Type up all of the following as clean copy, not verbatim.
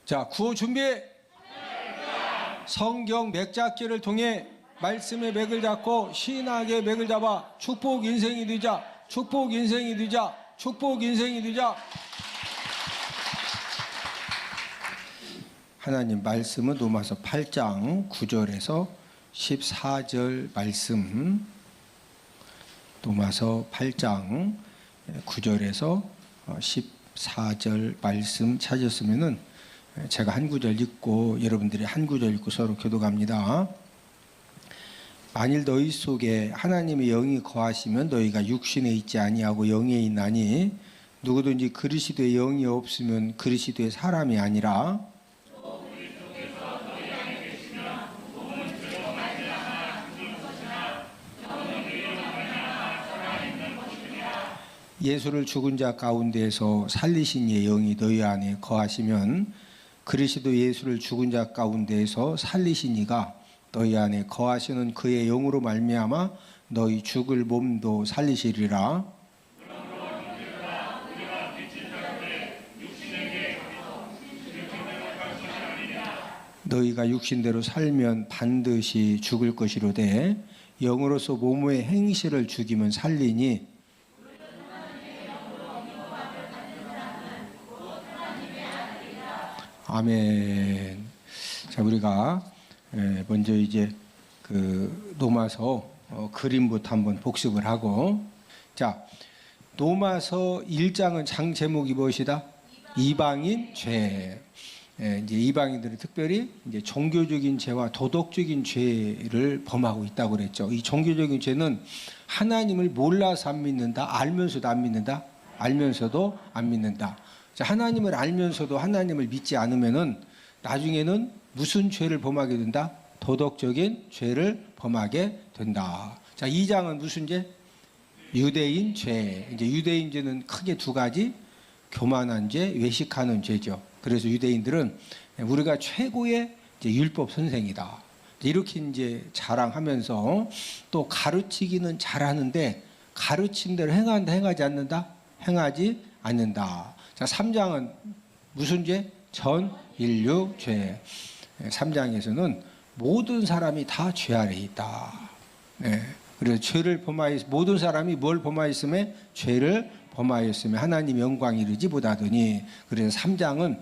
자, 구호 준비. 성경 맥잡기를 통해 말씀의 맥을 잡고 신학의 맥을 잡아 축복 인생이 되자. 축복 인생이 되자. 축복 인생이 되자. 하나님 말씀은 로마서 8장 9절에서 14절 말씀, 로마서 8장 9절에서 14절 말씀 찾으셨으면은 제가 한 구절 읽고 여러분들이 한 구절 읽고 서로 교독합니다. 만일 너희 속에 하나님의 영이 거하시면 너희가 육신에 있지 아니하고 영에 있나니 누구든지 그리스도의 영이 없으면 그리스도의 사람이 아니라 예수를 죽은 자 가운데에서 살리신 이의 영이 너희 안에 거하시면 그리스도 예수를 죽은 자 가운데에서 살리신 이가 너희 안에 거하시는 그의 영으로 말미암아 너희 죽을 몸도 살리시리라. 너희가 육신대로 살면 반드시 죽을 것이로되 영으로서 몸의 행실을 죽이면 살리니 아멘. 자, 우리가 먼저 이제 그 로마서 그림부터 한번 복습을 하고, 자, 로마서 1장은 장 제목이 무엇이다? 이방인 죄. 이제 이방인들은 특별히 이제 종교적인 죄와 도덕적인 죄를 범하고 있다고 그랬죠. 이 종교적인 죄는 하나님을 몰라서 안 믿는다, 알면서도 안 믿는다, 알면서도 안 믿는다. 자, 하나님을 알면서도 하나님을 믿지 않으면은 나중에는 무슨 죄를 범하게 된다? 도덕적인 죄를 범하게 된다. 자, 2장은 무슨 죄? 유대인 죄. 이제 유대인 죄는 크게 두 가지, 교만한 죄, 외식하는 죄죠. 그래서 유대인들은 우리가 최고의 이제 율법 선생이다, 이렇게 이제 자랑하면서 또 가르치기는 잘하는데 가르친 대로 행한다, 행하지 않는다? 행하지 않는다. 자, 3장은 무슨 죄? 전 인류 죄. 3장에서는 모든 사람이 다 죄 아래에 있다. 그래서 죄를 범하였, 모든 사람이 뭘 범하였음에? 죄를 범하였음에 하나님 영광 이르지 못하더니. 그래서 3장은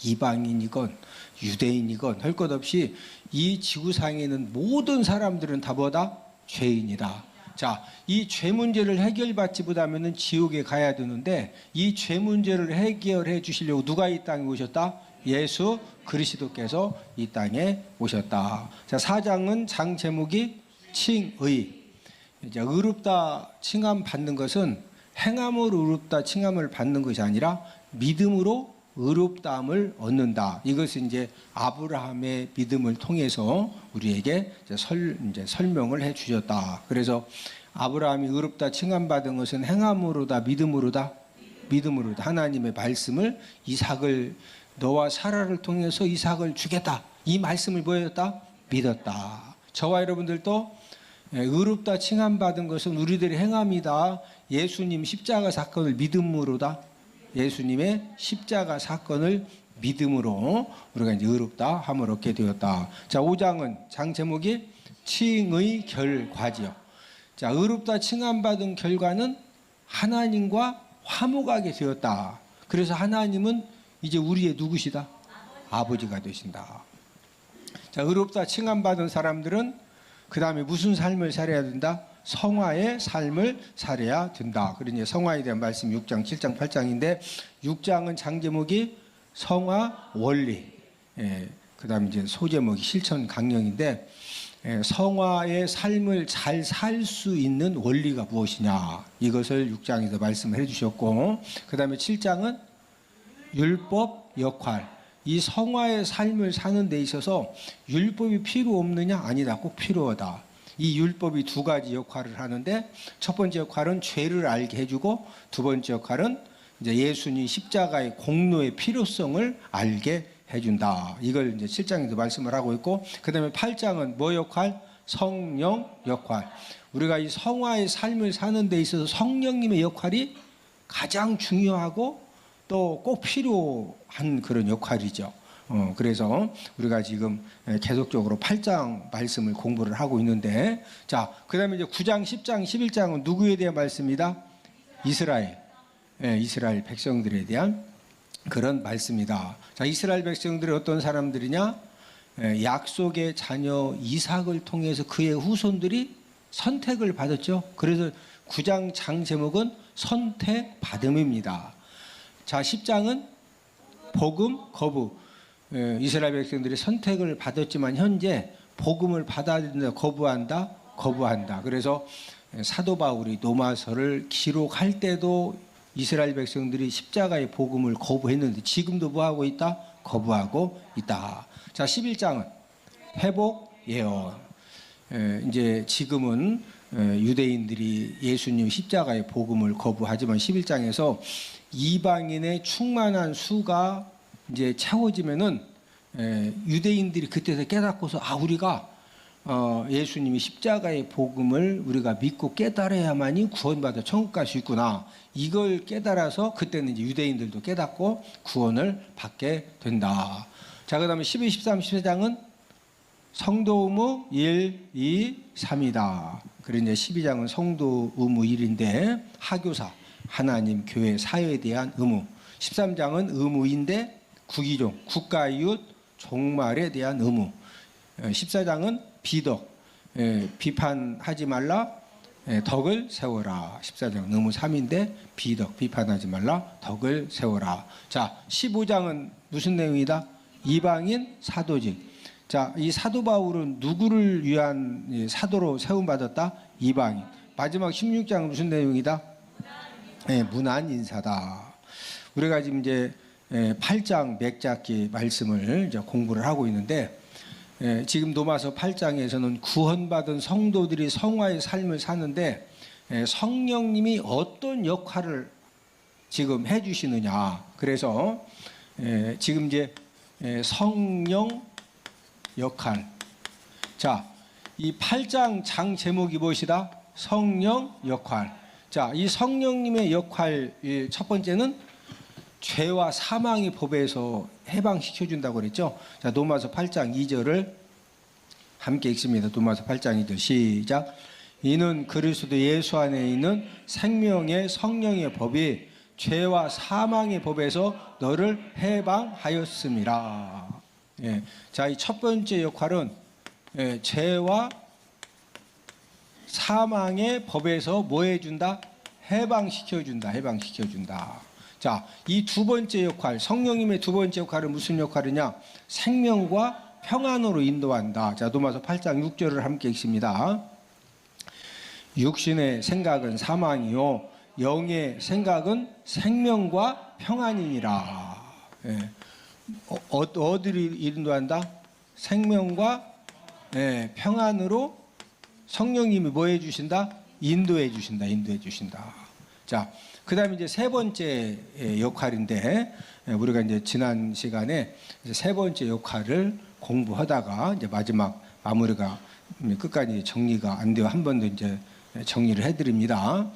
이방인이건 유대인이건 할 것 없이 이 지구상에 있는 모든 사람들은 다 뭐다? 죄인이다. 자, 이 죄 문제를 해결받지 못하면 지옥에 가야 되는데 이 죄 문제를 해결해 주시려고 누가 이 땅에 오셨다? 예수 그리스도께서 이 땅에 오셨다. 자, 4장은 장 제목이 칭의. 이제 의롭다 칭함 받는 것은 행함으로 의롭다 칭함을 받는 것이 아니라 믿음으로 의롭다함을 얻는다. 이것은 이제 아브라함의 믿음을 통해서 우리에게 이제 설명을 해 주셨다. 그래서 아브라함이 의롭다 칭함받은 것은 행함으로다, 믿음으로다? 믿음으로다. 하나님의 말씀을, 이삭을, 너와 사라를 통해서 이삭을 주겠다, 이 말씀을 뭐였다? 믿었다. 저와 여러분들도 의롭다 칭함받은 것은 우리들의 행함이다. 예수님 십자가 사건을 믿음으로다. 예수님의 십자가 사건을 믿음으로 우리가 이제 의롭다 함을 얻게 되었다. 자, 5장은 장 제목이 칭의 결과지요. 자, 의롭다 칭함받은 결과는 하나님과 화목하게 되었다. 그래서 하나님은 이제 우리의 누구시다? 아버지가 되신다. 자, 의롭다 칭함받은 사람들은 그 다음에 무슨 삶을 살아야 된다? 성화의 삶을 살아야 된다. 그러니 성화에 대한 말씀 6장, 7장, 8장인데 6장은 장 제목이 성화 원리, 그 다음에 이제 소제목이 실천 강령인데, 성화의 삶을 잘 살 수 있는 원리가 무엇이냐, 이것을 6장에서 말씀을 해주셨고, 그 다음에 7장은 율법 역할. 이 성화의 삶을 사는 데 있어서 율법이 필요 없느냐? 아니다. 꼭 필요하다. 이 율법이 두 가지 역할을 하는데, 첫 번째 역할은 죄를 알게 해주고, 두 번째 역할은 이제 예수님 십자가의 공로의 필요성을 알게 해준다. 이걸 이제 7장에도 말씀을 하고 있고, 그 다음에 8장은 뭐 역할? 성령 역할. 우리가 이 성화의 삶을 사는 데 있어서 성령님의 역할이 가장 중요하고 또 꼭 필요한 그런 역할이죠. 그래서 우리가 지금 계속적으로 8장 말씀을 공부를 하고 있는데, 자, 그 다음에 이제 9장, 10장, 11장은 누구에 대한 말씀이다? 이스라엘. 이스라엘 백성들에 대한 그런 말씀이다. 자, 이스라엘 백성들이 어떤 사람들이냐? 약속의 자녀 이삭을 통해서 그의 후손들이 선택을 받았죠. 그래서 9장 장 제목은 선택받음입니다. 자, 10장은 복음 거부. 이스라엘 백성들이 선택을 받았지만 현재 복음을 받아야 된다, 거부한다. 그래서 사도 바울이 로마서를 기록할 때도 이스라엘 백성들이 십자가의 복음을 거부했는데 지금도 뭐하고 있다? 거부하고 있다. 자, 11장은 회복 예언. 이제 지금은 유대인들이 예수님 십자가의 복음을 거부하지만 11장에서 이방인의 충만한 수가 이제 채워지면은 유대인들이 그때서 깨닫고서 우리가 예수님이 십자가의 복음을 우리가 믿고 깨달아야만이 구원받아 천국 갈 수 있구나. 이걸 깨달아서 그때는 이제 유대인들도 깨닫고 구원을 받게 된다. 자, 그 다음에 12, 13, 14장은 성도 의무 1, 2, 3이다. 그리고 이제 12장은 성도 의무 1인데 하교사, 하나님, 교회, 사회에 대한 의무. 13장은 의무인데 국의종, 국가 이웃, 종말에 대한 의무. 14장은 비덕, 비판하지 말라, 덕을 세워라. 14장 의무 3인데 비덕, 비판하지 말라, 덕을 세워라. 자, 15장은 무슨 내용이다? 이방인 사도직. 자, 이 사도 바울은 누구를 위한 사도로 세움받았다? 이방인. 마지막 16장은 무슨 내용이다? 문안 인사다. 우리가 지금 이제 8장 맥잡기 말씀을 이제 공부를 하고 있는데, 지금 로마서 8장에서는 구원받은 성도들이 성화의 삶을 사는데 성령님이 어떤 역할을 지금 해주시느냐. 그래서 지금 이제 성령 역할. 자, 이 8장 장 제목이 무엇이다? 성령 역할. 자, 이 성령님의 역할 첫 번째는 죄와 사망의 법에서 해방시켜준다고 그랬죠. 자, 로마서 8장 2절을 함께 읽습니다. 로마서 8장 2절 시작. 이는 그리스도 예수 안에 있는 생명의 성령의 법이 죄와 사망의 법에서 너를 해방하였음이라. 자, 이 첫 번째 역할은 죄와 사망의 법에서 뭐 해준다? 해방시켜준다. 자, 이 두 번째 역할, 성령님의 두 번째 역할은 무슨 역할이냐? 생명과 평안으로 인도한다. 자, 로마서 8장 6절을 함께 읽습니다. 육신의 생각은 사망이요 영의 생각은 생명과 평안이니라. 어디를 인도한다? 생명과 평안으로 성령님이 뭐 해주신다? 인도해 주신다. 자, 그 다음에 이제 세 번째 역할인데, 우리가 이제 지난 시간에 이제 세 번째 역할을 공부하다가 이제 마지막 마무리가 끝까지 정리가 안 되어 한 번 더 이제 정리를 해드립니다.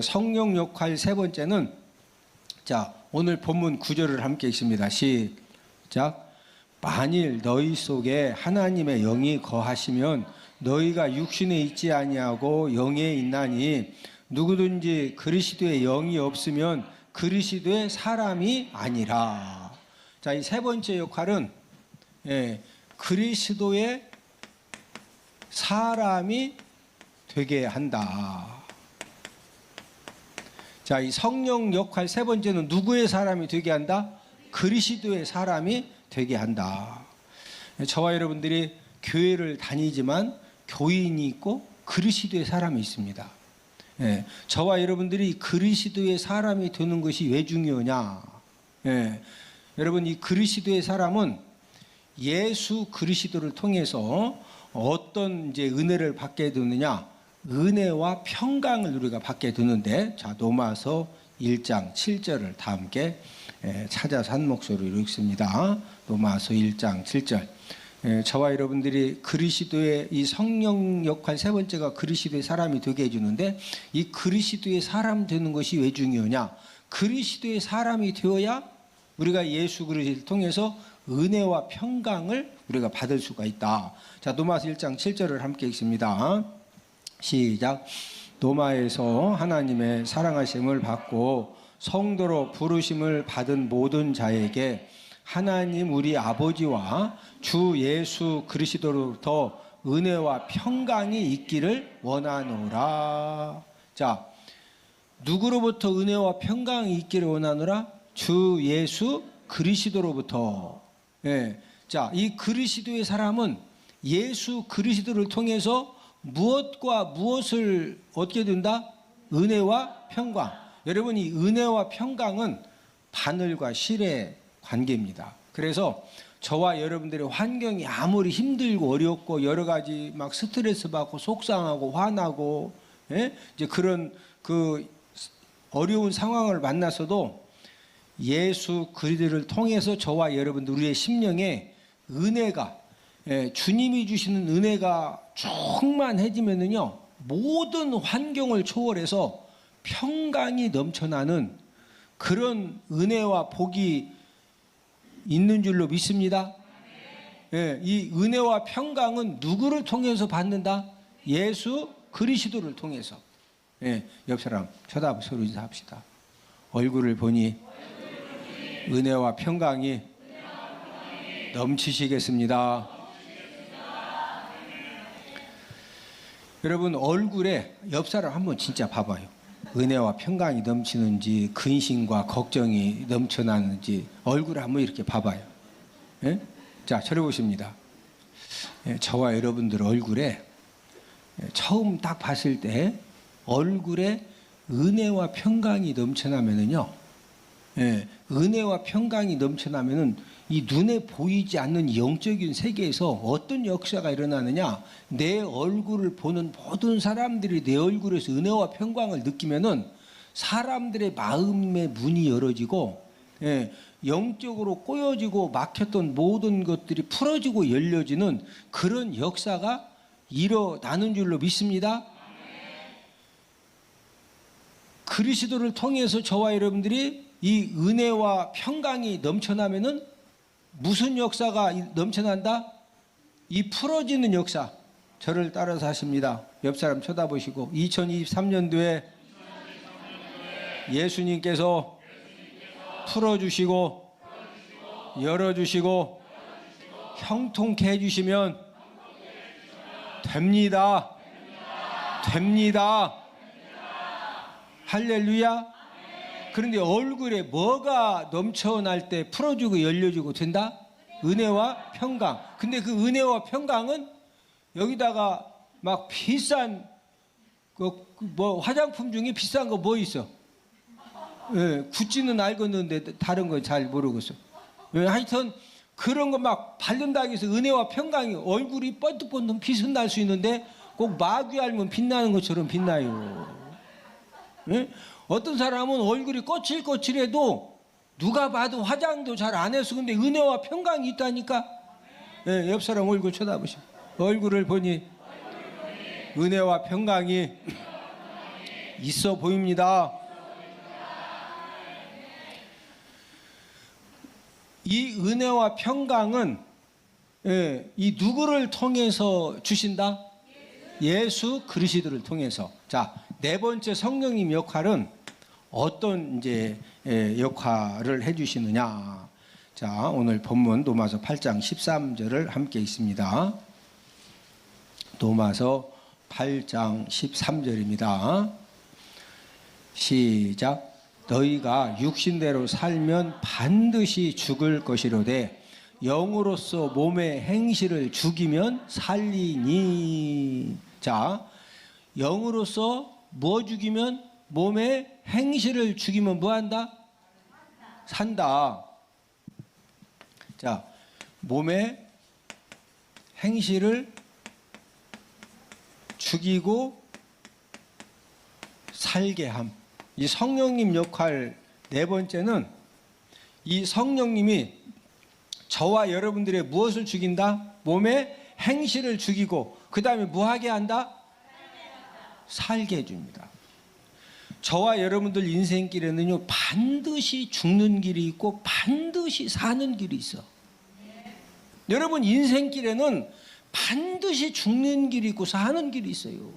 성령 역할 세 번째는, 자, 오늘 본문 9절을 함께 읽습니다. 시작. 만일 너희 속에 하나님의 영이 거하시면 너희가 육신에 있지 아니하고 영에 있나니 누구든지 그리스도의 영이 없으면 그리스도의 사람이 아니라. 자, 이 세 번째 역할은 그리스도의 사람이 되게 한다. 자, 이 성령 역할 세 번째는 누구의 사람이 되게 한다? 그리스도의 사람이 되게 한다. 저와 여러분들이 교회를 다니지만 교인이 있고 그리스도의 사람이 있습니다. 저와 여러분들이 그리스도의 사람이 되는 것이 왜 중요하냐? 여러분, 이 그리스도의 사람은 예수 그리스도를 통해서 어떤 이제 은혜를 받게 되느냐? 은혜와 평강을 우리가 받게 되는데, 자, 로마서 1장 7절을 다 함께 찾아서 한 목소리로 읽습니다. 로마서 1장 7절. 저와 여러분들이 그리스도의 이 성령 역할 세 번째가 그리스도의 사람이 되게 해주는데, 이 그리스도의 사람 되는 것이 왜 중요하냐? 그리스도의 사람이 되어야 우리가 예수 그리스도를 통해서 은혜와 평강을 우리가 받을 수가 있다. 자, 로마서 1장 7절을 함께 읽습니다. 시작. 로마에서 하나님의 사랑하심을 받고 성도로 부르심을 받은 모든 자에게 하나님 우리 아버지와 주 예수 그리스도로부터 은혜와 평강이 있기를 원하노라. 자, 누구로부터 은혜와 평강이 있기를 원하노라? 주 예수 그리스도로부터. 예. 자, 이 그리스도의 사람은 예수 그리스도를 통해서 무엇과 무엇을 얻게 된다? 은혜와 평강. 여러분, 이 은혜와 평강은 바늘과 실의 관계입니다. 그래서 저와 여러분들의 환경이 아무리 힘들고 어렵고 여러 가지 막 스트레스 받고 속상하고 화나고, 예? 이제 그런 그 어려운 상황을 만나서도 예수 그리스도를 통해서 저와 여러분들 우리의 심령에 은혜가, 예, 주님이 주시는 은혜가 충만해지면은요, 모든 환경을 초월해서 평강이 넘쳐나는 그런 은혜와 복이 있는 줄로 믿습니다. 예, 이 은혜와 평강은 누구를 통해서 받는다? 예수 그리스도를 통해서. 예, 옆 사람 쳐다보고 서로 인사합시다. 얼굴을 보니 은혜와 평강이 넘치시겠습니다. 여러분, 얼굴에 옆 사람 한번 진짜 봐봐요. 은혜와 평강이 넘치는지 근심과 걱정이 넘쳐나는지 얼굴을 한번 이렇게 봐봐요. 예? 자, 저를 보십니다. 예, 저와 여러분들 얼굴에 처음 딱 봤을 때 얼굴에 은혜와 평강이 넘쳐나면은요, 예, 은혜와 평강이 넘쳐나면은 이 눈에 보이지 않는 영적인 세계에서 어떤 역사가 일어나느냐? 내 얼굴을 보는 모든 사람들이 내 얼굴에서 은혜와 평강을 느끼면은 사람들의 마음의 문이 열어지고, 예, 영적으로 꼬여지고 막혔던 모든 것들이 풀어지고 열려지는 그런 역사가 일어나는 줄로 믿습니다. 그리스도를 통해서 저와 여러분들이 이 은혜와 평강이 넘쳐나면은 무슨 역사가 넘쳐난다? 이 풀어지는 역사. 저를 따라서 하십니다. 옆 사람 쳐다보시고 2023년도에 예수님께서 풀어주시고 열어주시고 형통케 해주시면 됩니다. 됩니다. 할렐루야. 그런데 얼굴에 뭐가 넘쳐날 때 풀어주고 열려주고 된다? 은혜와 평강. 근데 그 은혜와 평강은 여기다가 막 비싼 뭐 화장품 중에 비싼 거 뭐 있어? 예, 구찌는 알겠는데 다른 건 잘 모르겠어. 예, 하여튼 그런 거 막 바른다고 해서 은혜와 평강이 얼굴이 번뜩번뜩 빛은 날 수 있는데 꼭 마귀 알면 빛나는 것처럼 빛나요. 예? 어떤 사람은 얼굴이 거칠거칠해도 누가 봐도 화장도 잘 안 해서 근데 은혜와 평강이 있다니까. 예, 옆 사람 얼굴 쳐다보시고 얼굴을 보니 은혜와 평강이 있어 보입니다. 이 은혜와 평강은, 예, 이 누구를 통해서 주신다? 예수 그리스도를 통해서. 자, 네 번째 성령님 역할은 어떤 이제 역할을 해주시느냐? 자, 오늘 본문 로마서 8장 13절을 함께 읽습니다. 로마서 8장 13절입니다. 시작. 너희가 육신대로 살면 반드시 죽을 것이로되 영으로서 몸의 행실을 죽이면 살리니. 자, 영으로서 뭐 죽이면? 몸의 행실을 죽이면 뭐 한다? 산다. 자, 몸의 행실을 죽이고 살게 함. 이 성령님 역할 네 번째는 이 성령님이 저와 여러분들의 무엇을 죽인다? 몸의 행실을 죽이고 그 다음에 뭐하게 한다? 살게 해줍니다. 저와 여러분들 인생길에는요 반드시 죽는 길이 있고 반드시 사는 길이 있어. 여러분 인생길에는 반드시 죽는 길이 있고 사는 길이 있어요.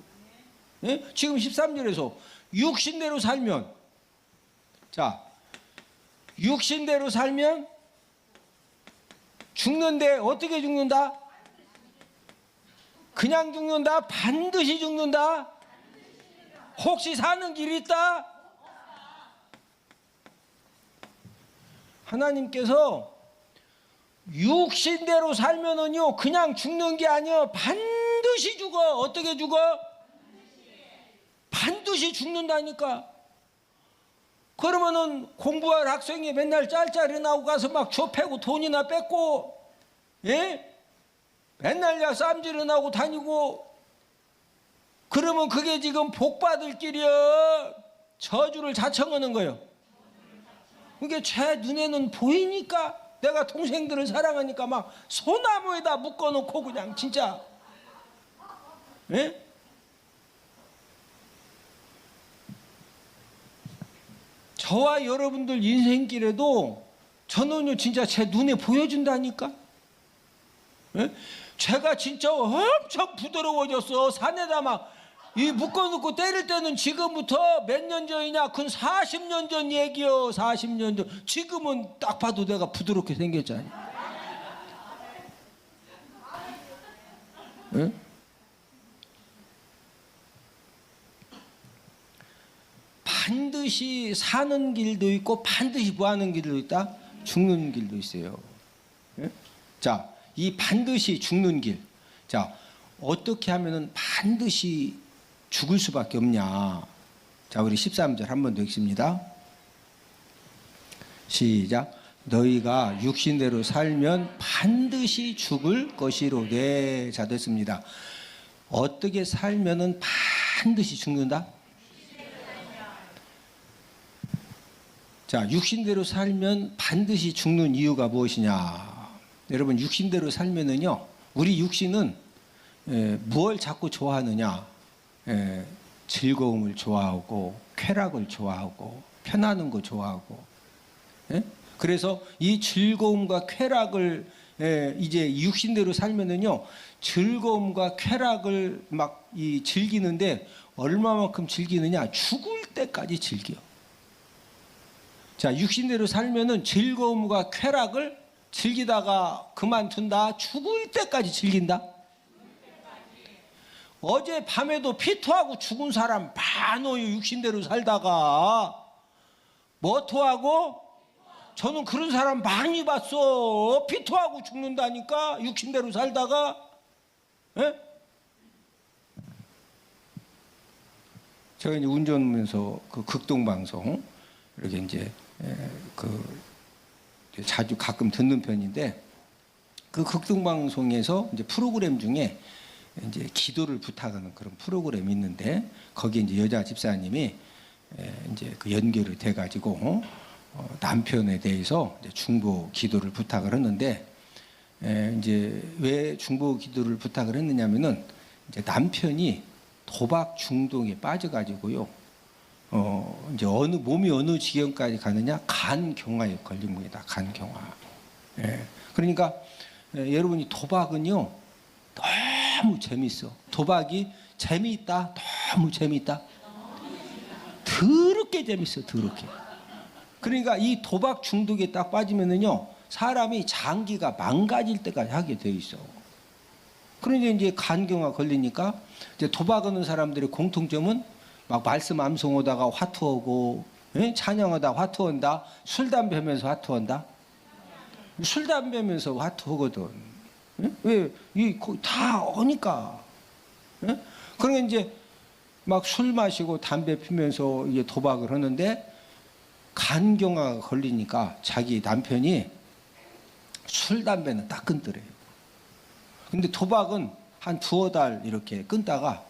예? 지금 13절에서 육신대로 살면, 자, 육신대로 살면 죽는데 어떻게 죽는다? 그냥 죽는다? 반드시 죽는다? 혹시 사는 길이 있다? 하나님께서 육신대로 살면은요 그냥 죽는 게 아니야. 반드시 죽어. 어떻게 죽어? 반드시 죽는다니까. 그러면은 공부할 학생이 맨날 짤짤이 나오고 가서 막 좁혀고 돈이나 뺏고, 예? 맨날 야 쌈질이 나오고 다니고, 그러면 그게 지금 복 받을 길이여? 저주를 자청하는 거예요. 그게 제 눈에는 보이니까, 내가 동생들을 사랑하니까 막 소나무에다 묶어놓고 그냥 진짜, 예? 저와 여러분들 인생길에도 저는요 진짜 제 눈에 보여준다니까. 예? 제가 진짜 엄청 부드러워졌어. 산에다 막 이 묶어놓고 때릴 때는 지금부터 몇 년 전이냐? 근 40년 전 얘기요. 40년 전. 지금은 딱 봐도 내가 부드럽게 생겼잖아요. 예? 반드시 사는 길도 있고 반드시 뭐 하는 길도 있다? 죽는 길도 있어요. 예? 자, 이 반드시 죽는 길. 자, 어떻게 하면은 반드시 죽을 수밖에 없냐? 자, 우리 13절 한 번 더 읽습니다. 시작. 너희가 육신대로 살면 반드시 죽을 것이로되. 자, 됐습니다. 어떻게 살면은 반드시 죽는다? 자, 육신대로 살면 반드시 죽는 이유가 무엇이냐? 여러분, 육신대로 살면은요, 우리 육신은 무엇을 자꾸 좋아하느냐? 즐거움을 좋아하고, 쾌락을 좋아하고, 편안한 거 좋아하고, 그래서 이 즐거움과 쾌락을 이제 육신대로 살면은요, 즐거움과 쾌락을 막 즐기는데 얼마만큼 즐기느냐? 죽을 때까지 즐겨. 자, 육신대로 살면은 즐거움과 쾌락을 즐기다가 그만둔다. 죽을 때까지 즐긴다. 어제 밤에도 피토하고 죽은 사람 많아요. 육신대로 살다가. 뭐 토하고? 저는 그런 사람 많이 봤어. 피토하고 죽는다니까. 육신대로 살다가. 예? 제가 이제 운전하면서 그 극동방송 이렇게 이제 자주 가끔 듣는 편인데, 그 극동방송에서 이제 프로그램 중에 이제 기도를 부탁하는 그런 프로그램이 있는데, 거기에 이제 여자 집사님이 이제 그 연결이 돼가지고 남편에 대해서 이제 중보 기도를 부탁을 했는데, 이제 왜 중보 기도를 부탁을 했느냐면은 이제 남편이 도박 중독에 빠져가지고요. 이제 몸이 어느 지경까지 가느냐? 간경화에 걸린 겁니다. 간경화. 그러니까 여러분이 도박은요 너무 재밌어. 도박이 재미있다. 너무 재미있다. 더럽게 재밌어. 더럽게. 그러니까 이 도박 중독에 딱 빠지면은요 사람이 장기가 망가질 때까지 하게 돼 있어. 그러니까 이제 간경화 걸리니까 이제 도박하는 사람들의 공통점은 막 말씀 암송하다가 화투하고, 찬양하다 화투한다. 술 담배 하면서 화투한다. 술 담배 하면서 화투하거든. 왜? 다 오니까. 그러니까 이제 막 술 마시고 담배 피면서 이제 도박을 하는데 간경화가 걸리니까 자기 남편이 술 담배는 딱 끊더래요. 근데 도박은 한 두어 달 이렇게 끊다가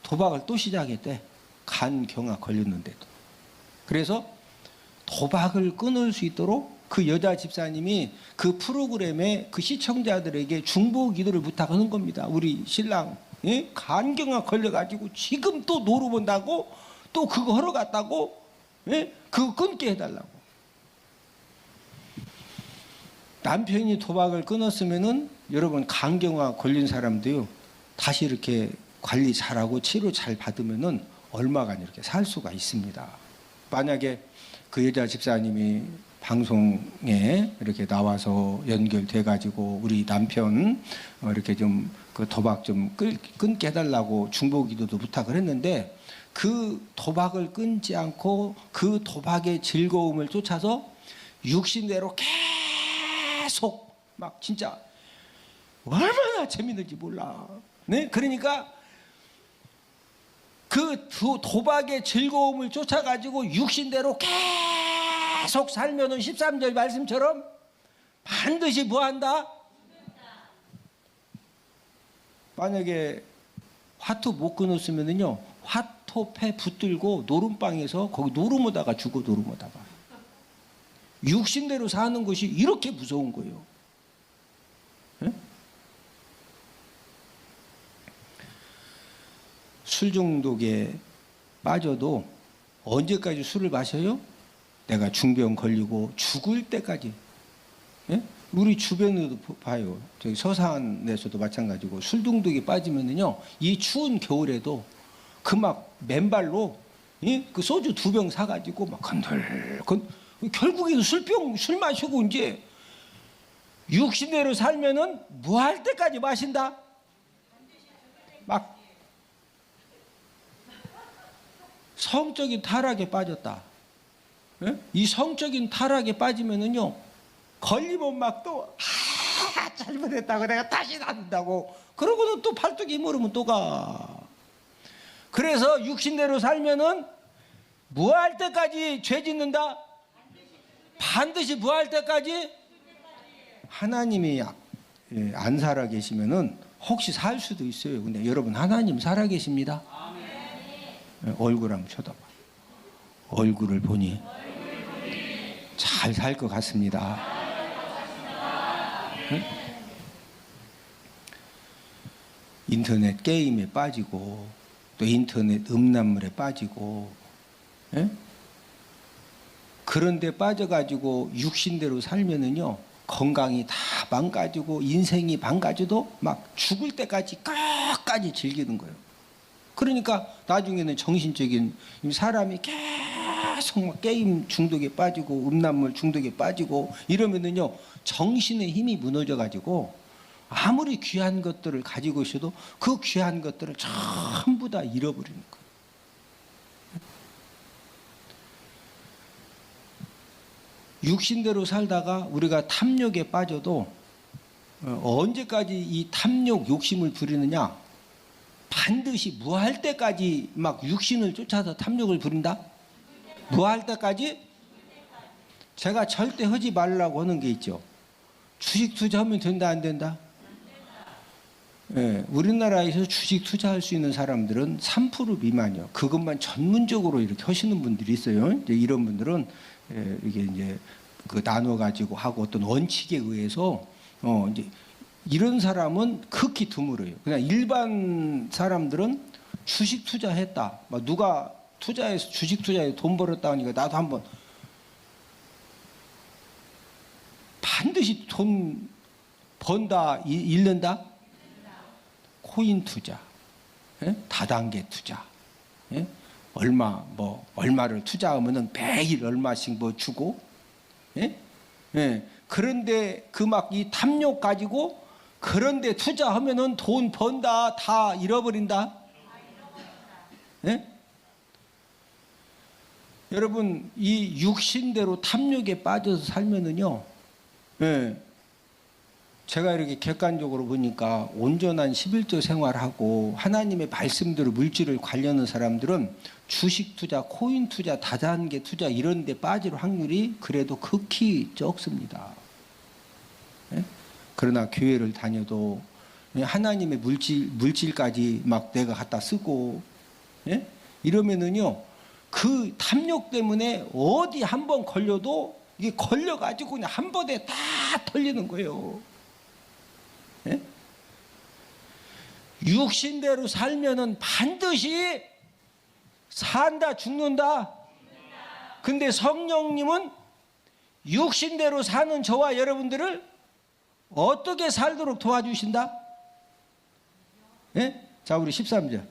도박을 또 시작했대. 간경화 걸렸는데도. 그래서 도박을 끊을 수 있도록 그 여자 집사님이 그 프로그램에 그 시청자들에게 중보 기도를 부탁하는 겁니다. 우리 신랑 간경화 걸려가지고 지금 또 노루 본다고 또 그거 하러 갔다고 그거 끊게 해달라고. 남편이 도박을 끊었으면은 여러분 간경화 걸린 사람도요 다시 이렇게 관리 잘하고 치료 잘 받으면은 얼마간 이렇게 살 수가 있습니다. 만약에 그 여자 집사님이 방송에 이렇게 나와서 연결돼 가지고 우리 남편 이렇게 좀 그 도박 좀 끊게 해달라고 중보기도도 부탁을 했는데 그 도박을 끊지 않고 그 도박의 즐거움을 쫓아서 육신대로 계속 막 진짜 얼마나 재밌는지 몰라. 네? 그러니까 그 도박의 즐거움을 쫓아가지고 육신대로 계속 살면은 13절 말씀처럼 반드시 뭐한다? 만약에 화투 못 끊었으면은요 화토패 붙들고 노름방에서 거기 노름하다가 죽어. 노름하다가 육신대로 사는 것이 이렇게 무서운 거예요. 네? 술 중독에 빠져도 언제까지 술을 마셔요? 내가 중병 걸리고 죽을 때까지. 예? 우리 주변에도 봐요. 저기 서산에서도 마찬가지고 술 중독에 빠지면은요 이 추운 겨울에도 그 막 맨발로 그 소주 2병 사가지고 막 건들건 결국에는 술 마시고 이제 육신대로 살면은 뭐 할 때까지 마신다? 막 성적인 타락에 빠졌다. 예? 이 성적인 타락에 빠지면은요 걸리면 막 또 잘못했다고 내가 다시 난다고 그러고는 또 팔뚝이 무르면 또 가. 그래서 육신대로 살면은 뭐 할 때까지 죄 짓는다? 반드시 뭐 할 때까지? 하나님이 안 살아 계시면은 혹시 살 수도 있어요. 근데 여러분 하나님 살아 계십니다. 얼굴 한번 쳐다봐. 얼굴을 보니 잘 살 것 같습니다. 응? 인터넷 게임에 빠지고 또 인터넷 음란물에 빠지고 그런데 빠져가지고 육신대로 살면은요 건강이 다 망가지고 인생이 망가져도 막 죽을 때까지 끝까지 즐기는 거예요. 그러니까 나중에는 정신적인 사람이 계속 막 게임 중독에 빠지고 음란물 중독에 빠지고 이러면은요 정신의 힘이 무너져 가지고 아무리 귀한 것들을 가지고 있어도 그 귀한 것들을 전부 다 잃어버리는 거예요. 육신대로 살다가 우리가 탐욕에 빠져도 언제까지 이 탐욕 욕심을 부리느냐? 반드시 뭐 할 때까지 막 육신을 쫓아서 탐욕을 부린다? 뭐 할 때까지? 제가 절대 하지 말라고 하는 게 있죠. 주식 투자하면 된다 안 된다? 예, 우리나라에서 주식 투자할 수 있는 사람들은 3% 미만이요. 그것만 전문적으로 이렇게 하시는 분들이 있어요. 이제 이런 분들은 이게 이제 그 나눠 가지고 하고 어떤 원칙에 의해서 이제 이런 사람은 극히 드물어요. 그냥 일반 사람들은 주식 투자했다. 막 누가 투자해서 주식 투자에 돈 벌었다 하니까 나도 한번 반드시 돈 번다 잃는다. 코인 투자, 다단계 투자, 얼마를 투자하면은 매일 얼마씩 뭐 주고, 그런데 그 막 이 탐욕 가지고 그런데 투자하면은 돈 번다 다 잃어버린다. 여러분 이 육신대로 탐욕에 빠져서 살면은요, 제가 이렇게 객관적으로 보니까 온전한 11조 생활하고 하나님의 말씀대로 물질을 관리하는 사람들은 주식 투자, 코인 투자, 다단계 투자 이런 데 빠질 확률이 그래도 극히 적습니다. 그러나 교회를 다녀도 하나님의 물질까지 막 내가 갖다 쓰고 이러면은요 그 탐욕 때문에 어디 한번 걸려도 이게 걸려가지고 그냥 한 번에 다 털리는 거예요. 육신대로 살면은 반드시 산다 죽는다. 근데 성령님은 육신대로 사는 저와 여러분들을 어떻게 살도록 도와주신다? 예? 자, 우리 13절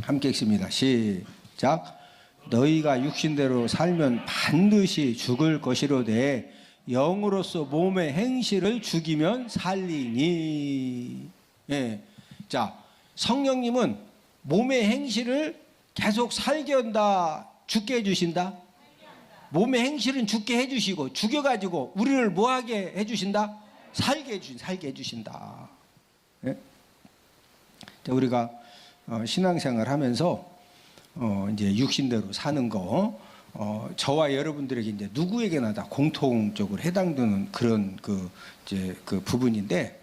함께 읽습니다. 시작. 너희가 육신대로 살면 반드시 죽을 것이로되 영으로서 몸의 행실을 죽이면 살리니. 예. 자, 성령님은 몸의 행실을 계속 살게 한다, 죽게 해주신다. 몸의 행실은 죽게 해주시고 죽여가지고 우리를 뭐하게 해주신다? 살게 해주신다. 예? 자, 우리가 신앙생활 하면서 이제 육신대로 사는 거, 저와 여러분들에게 이제 누구에게나 다 공통적으로 해당되는 그런 그 부분인데,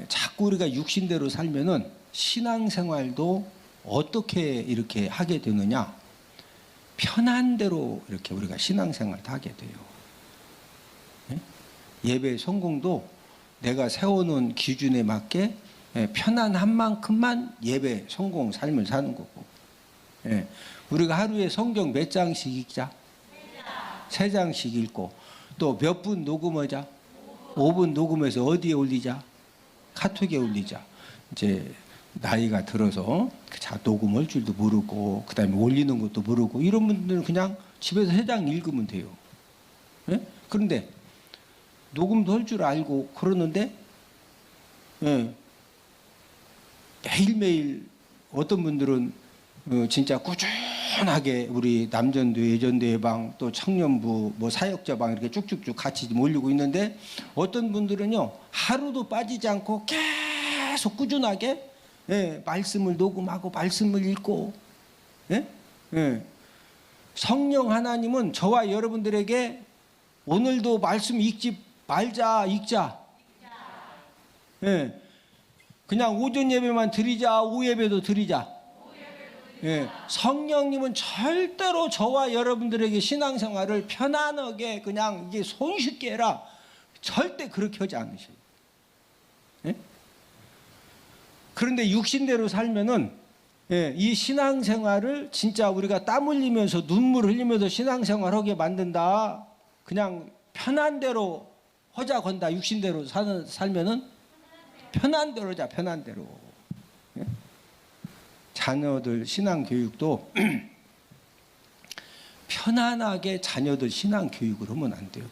자꾸 우리가 육신대로 살면은 신앙생활도 어떻게 이렇게 하게 되느냐? 편한 대로 이렇게 우리가 신앙생활을 하게 돼요. 예배 성공도 내가 세워놓은 기준에 맞게 편안한 만큼만 예배 성공 삶을 사는 거고, 우리가 하루에 성경 몇 장씩 읽자? 3장씩 읽고, 또 몇 분 녹음하자? 5분 녹음해서 어디에 올리자? 카톡에 올리자. 이제 나이가 들어서 자 녹음할 줄도 모르고 그다음에 올리는 것도 모르고 이런 분들은 그냥 집에서 3장 읽으면 돼요. 그런데 녹음도 할 줄 알고 그러는데 매일매일 어떤 분들은 진짜 꾸준하게 우리 남전도 예전도 예방 또 청년부 뭐 사역자방 이렇게 쭉쭉쭉 같이 올리고 있는데, 어떤 분들은요 하루도 빠지지 않고 계속 꾸준하게 말씀을 녹음하고 말씀을 읽고. 성령 하나님은 저와 여러분들에게 오늘도 말씀 읽지 말자, 읽자. 그냥 오전 예배만 드리자, 오후 예배도 드리자. 성령님은 절대로 저와 여러분들에게 신앙생활을 편안하게 그냥 이게 손쉽게 해라, 절대 그렇게 하지 않으셔요. 그런데 육신대로 살면은 이 신앙생활을 진짜 우리가 땀 흘리면서 눈물 흘리면서 신앙생활하게 만든다. 그냥 편한 대로 하자 건다. 육신대로 살면은 편한 대로 하자, 편한 대로. 자녀들 신앙 교육도 편안하게 자녀들 신앙 교육을 하면 안 돼요.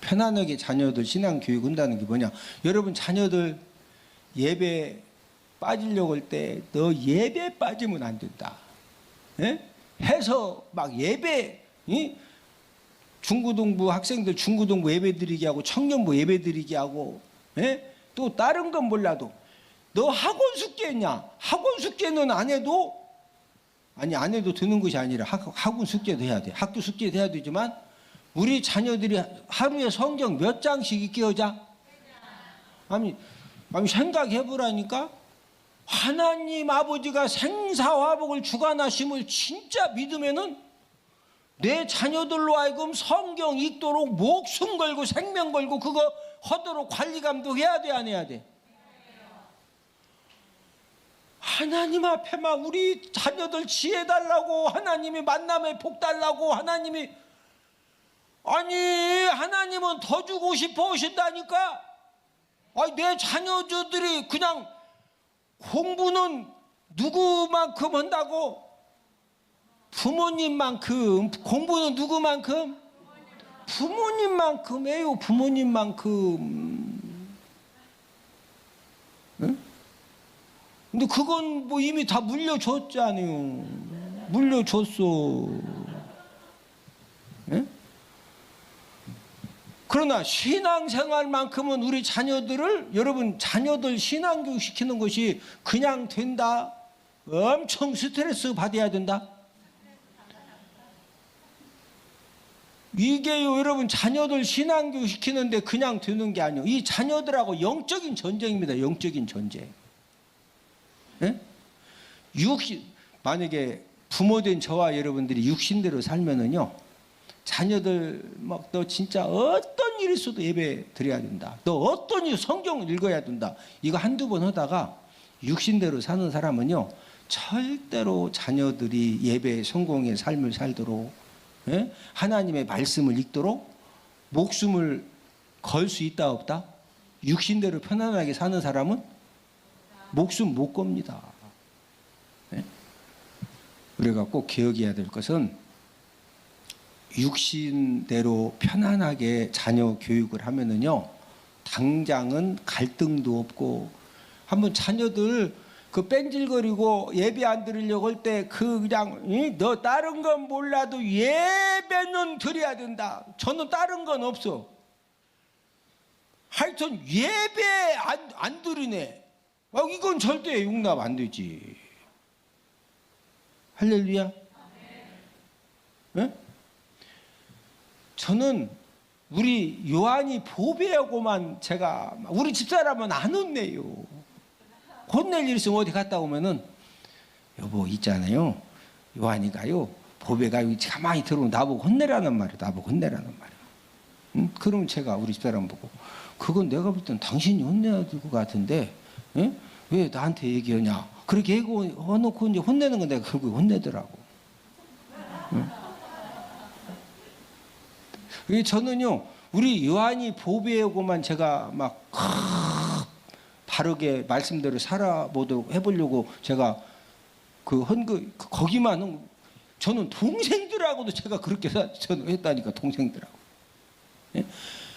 편안하게 자녀들 신앙 교육 한다는 게 뭐냐? 여러분 자녀들 예배 빠지려고 할 때 너 예배 빠지면 안 된다. 해서 막 예배, 중고등부 학생들 중고등부 예배 드리게 하고 청년부 예배 드리게 하고, 또 다른 건 몰라도 너 학원 숙제 했냐? 학원 숙제는 안 해도, 안 해도 되는 것이 아니라 학원 숙제도 해야 돼. 학교 숙제도 해야 되지만 우리 자녀들이 하루에 성경 몇 장씩 읽게 하자? 아니 생각해보라니까. 하나님 아버지가 생사화복을 주관하심을 진짜 믿으면은 내 자녀들로 하여금 성경 읽도록 목숨 걸고 생명 걸고 그거 하도록 관리 감독해야 돼, 안 해야 돼? 하나님 앞에만 우리 자녀들 지혜 달라고, 하나님이 만남의 복 달라고, 하나님은 더 주고 싶어 하신다니까. 내 자녀들이 그냥 공부는 누구만큼 한다고? 부모님만큼. 공부는 누구만큼? 부모님만큼 해요. 부모님만큼. 근데 그건 뭐 이미 다 물려줬잖아요. 물려줬어. 그러나 신앙생활만큼은 우리 자녀들을, 여러분 자녀들 신앙교육 시키는 것이 그냥 된다? 엄청 스트레스 받아야 된다? 이게요, 여러분 자녀들 신앙교육 시키는데 그냥 되는 게 아니에요. 이 자녀들하고 영적인 전쟁입니다. 영적인 전쟁. 만약에 부모된 저와 여러분들이 육신대로 살면은요, 자녀들 막 너 진짜 어떤 일이 있어도 예배 드려야 된다. 너 어떤 일 성경을 읽어야 된다. 이거 한두 번 하다가 육신대로 사는 사람은요, 절대로 자녀들이 예배 성공의 삶을 살도록, 하나님의 말씀을 읽도록 목숨을 걸 수 있다 없다? 육신대로 편안하게 사는 사람은 목숨 못 겁니다. 네? 우리가 꼭 기억해야 될 것은 육신대로 편안하게 자녀 교육을 하면은요, 당장은 갈등도 없고, 한번 자녀들 그 뺀질거리고 예배 안 드리려고 할 때 그냥 너 다른 건 몰라도 예배는 드려야 된다. 저는 다른 건 없어. 하여튼 예배 안 드리네. 이건 절대 용납 안 되지. 할렐루야. 네? 저는 우리 요한이 보배하고만 제가 우리 집사람은 안 혼내요. 혼낼 일 있으면 어디 갔다 오면은 여보 있잖아요. 요한이가요. 보배가 가만히 들어오면 나보고 혼내라는 말이에요. 나보고 혼내라는 말이에요. 응? 그러면 제가 우리 집사람 보고 그건 내가 볼 땐 당신이 혼내야 될 것 같은데 응? 왜 나한테 얘기하냐. 그렇게 해놓고 이제 혼내는 건 내가 결국 혼내더라고. 응? 저는요, 우리 요한이 보배하고만 제가 막 바르게 말씀대로 살아보도록 해보려고 제가 거기만 저는 동생들하고도 제가 그렇게 저는 했다니까. 동생들하고. 예?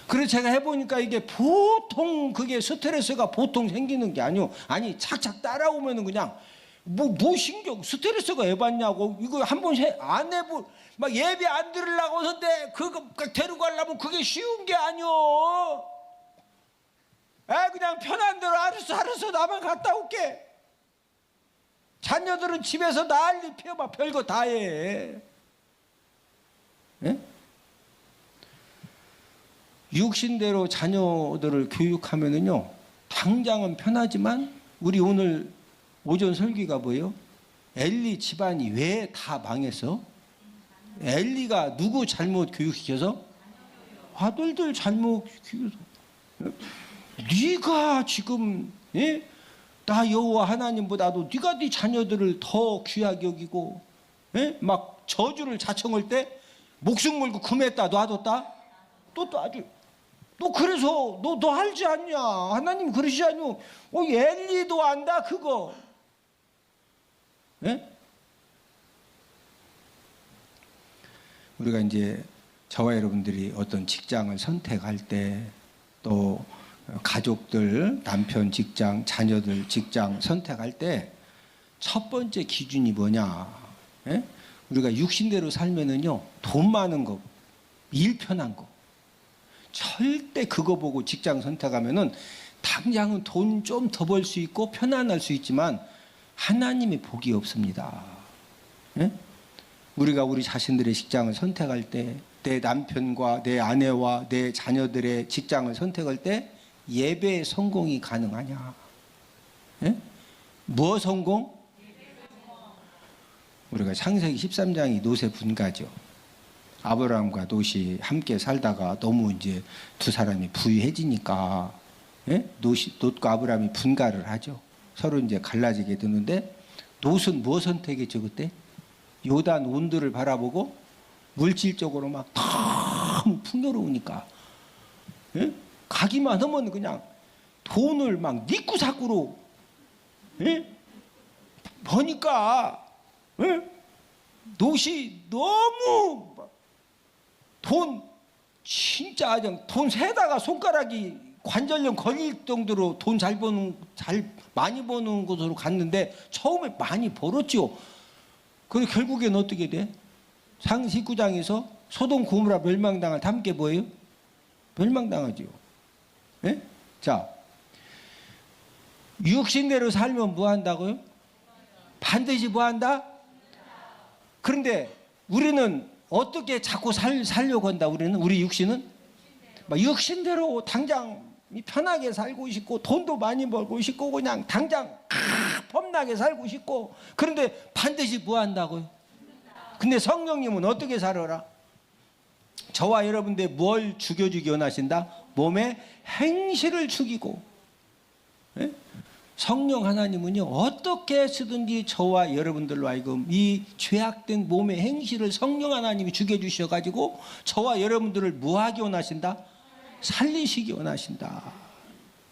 그래서 제가 해보니까 이게 보통 그게 스트레스가 보통 생기는 게 아니요. 아니 착착 따라오면은 그냥 뭐 신경 스트레스가 왜 받냐고. 이거 한 번 안 해보 막 예배 안 드리려고 하는데 그거 데리고 가려면 그게 쉬운 게 아니오. 그냥 편한 대로 알았어 나만 갔다 올게. 자녀들은 집에서 난리 피워 막 별거 다 해. 예? 육신대로 자녀들을 교육하면은요, 당장은 편하지만 우리 오늘 오전 설교가 뭐예요? 엘리 집안이 왜 다 망했어? 엘리가 누구 잘못 교육시켜서? 아들들 잘못 교육해서. 네가 지금 나 여호와 하나님보다도 네가 네 자녀들을 더 귀하게 여기고 막 저주를 자청할 때 목숨 걸고 금했다 놔뒀다 또 아주 너 그래서 너 알지 않냐? 하나님 그러시지 않냐? 엘리도 안다 그거. 우리가 이제 저와 여러분들이 어떤 직장을 선택할 때 또 가족들, 남편 직장, 자녀들 직장 선택할 때 첫 번째 기준이 뭐냐? 우리가 육신대로 살면은요, 돈 많은 거, 일 편한 거, 절대 그거 보고 직장 선택하면은 당장은 돈 좀 더 벌 수 있고 편안할 수 있지만 하나님의 복이 없습니다. 우리가 우리 자신들의 직장을 선택할 때, 내 남편과 내 아내와 내 자녀들의 직장을 선택할 때 예배의 성공이 가능하냐? 뭐 성공? 우리가 창세기 13장이 노세 분가죠. 아브라함과 롯이 함께 살다가 너무 이제 두 사람이 부유해지니까 롯과 아브라함이 분가를 하죠. 서로 이제 갈라지게 되는데 롯은 뭐 선택했죠 그때? 요단 온도를 바라보고 물질적으로 막 너무 풍요로우니까 가기만 하면 그냥 돈을 막 니꾸사꾸로 버니까 롯이 너무 돈 진짜 돈 세다가 손가락이 관절염 걸릴 정도로 돈 잘 많이 버는 곳으로 갔는데 처음에 많이 벌었죠. 그리고 결국엔 어떻게 돼? 상시 19장에서 소돔 고모라 멸망당할 함께 뭐예요? 멸망당하죠. 자, 육신대로 살면 뭐 한다고요? 반드시 뭐 한다? 그런데 우리는 어떻게 자꾸 살려고 한다? 우리 육신은 막 육신대로 당장 편하게 살고 싶고 돈도 많이 벌고 싶고 그냥 당장 폼나게 살고 싶고 그런데 반드시 뭐 한다고요? 근데 성령님은 어떻게 살아라? 저와 여러분들 뭘 죽여주기 원하신다? 몸의 행실을 죽이고 성령 하나님은요 어떻게 해서든지 저와 여러분들로 하여금 이 죄악된 몸의 행실을 성령 하나님이 죽여주셔가지고 저와 여러분들을 뭐하기 원하신다? 살리시기 원하신다.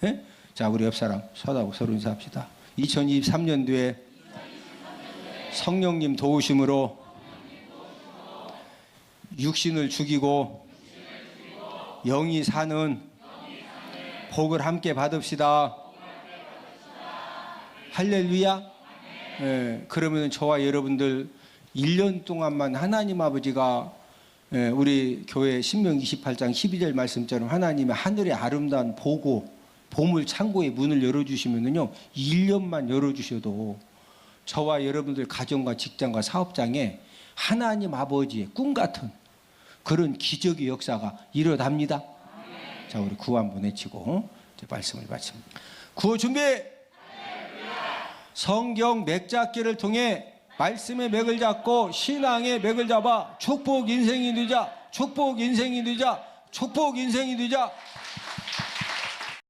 예? 자, 우리 옆사람 서다고 서로 인사합시다. 2023년도에 성령님 도우심으로 육신을 죽이고 영이 사는 복을 함께 받읍시다. 할렐루야. 예, 그러면 저와 여러분들 1년 동안만 하나님 아버지가 우리 교회 신명기 28장 12절 말씀처럼 하나님의 하늘의 아름다운 보물 창고의 문을 열어주시면은요 1년만 열어주셔도 저와 여러분들 가정과 직장과 사업장에 하나님 아버지의 꿈 같은 그런 기적의 역사가 일어납니다. 자, 우리 구호 한번 외치고 이제 말씀을 마칩니다. 구호 준비. 성경 맥잡기를 통해 말씀의 맥을 잡고 신앙의 맥을 잡아 축복 인생이 되자. 축복 인생이 되자. 축복 인생이 되자.